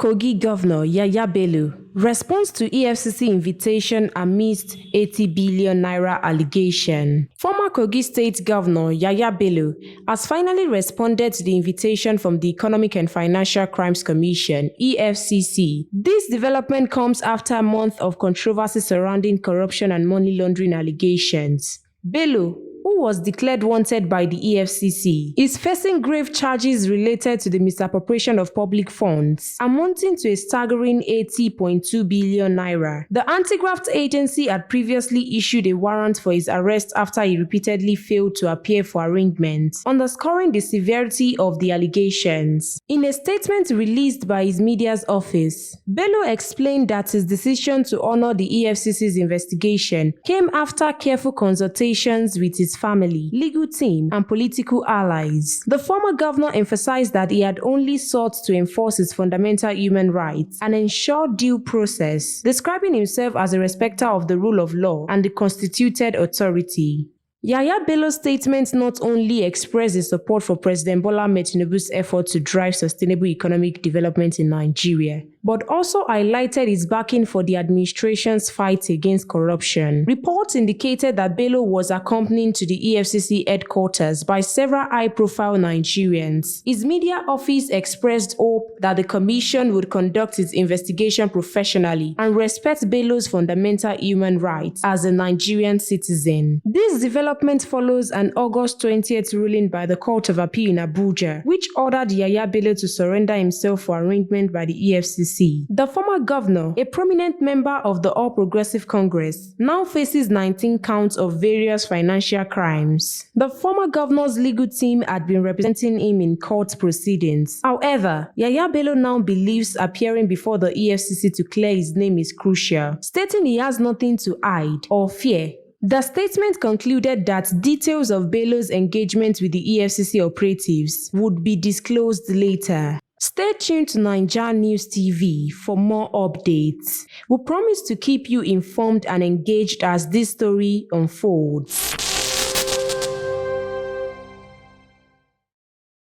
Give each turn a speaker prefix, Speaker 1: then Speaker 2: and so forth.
Speaker 1: Kogi Governor Yahaya Bello responds to EFCC invitation amidst 80 billion naira allegation. Former Kogi State Governor Yahaya Bello has finally responded to the invitation from the Economic and Financial Crimes Commission (EFCC). This development comes after a month of controversy surrounding corruption and money laundering allegations. Bello, who was declared wanted by the EFCC, is facing grave charges related to the misappropriation of public funds, amounting to a staggering 80.2 billion naira. The anti-graft agency had previously issued a warrant for his arrest after he repeatedly failed to appear for arraignment, underscoring the severity of the allegations. In a statement released by his media's office, Bello explained that his decision to honor the EFCC's investigation came after careful consultations with his family, legal team, and political allies. The former governor emphasized that he had only sought to enforce his fundamental human rights and ensure due process, describing himself as a respecter of the rule of law and the constituted authority. Yahaya Bello's statement not only expressed his support for President Bola Ahmed Tinubu's effort to drive sustainable economic development in Nigeria, but also highlighted his backing for the administration's fight against corruption. Reports indicated that Bello was accompanied to the EFCC headquarters by several high-profile Nigerians. His media office expressed hope that the commission would conduct its investigation professionally and respect Bello's fundamental human rights as a Nigerian citizen. This development follows an August 20th ruling by the Court of Appeal in Abuja, which ordered Yahaya Bello to surrender himself for arraignment by the EFCC. The former governor, a prominent member of the All Progressive Congress, now faces 19 counts of various financial crimes. The former governor's legal team had been representing him in court proceedings. However, Yahaya Bello now believes appearing before the EFCC to clear his name is crucial, stating he has nothing to hide or fear. The statement concluded that details of Bello's engagement with the EFCC operatives would be disclosed later. Stay tuned to NaijaNews TV for more updates. We promise to keep you informed and engaged as this story unfolds.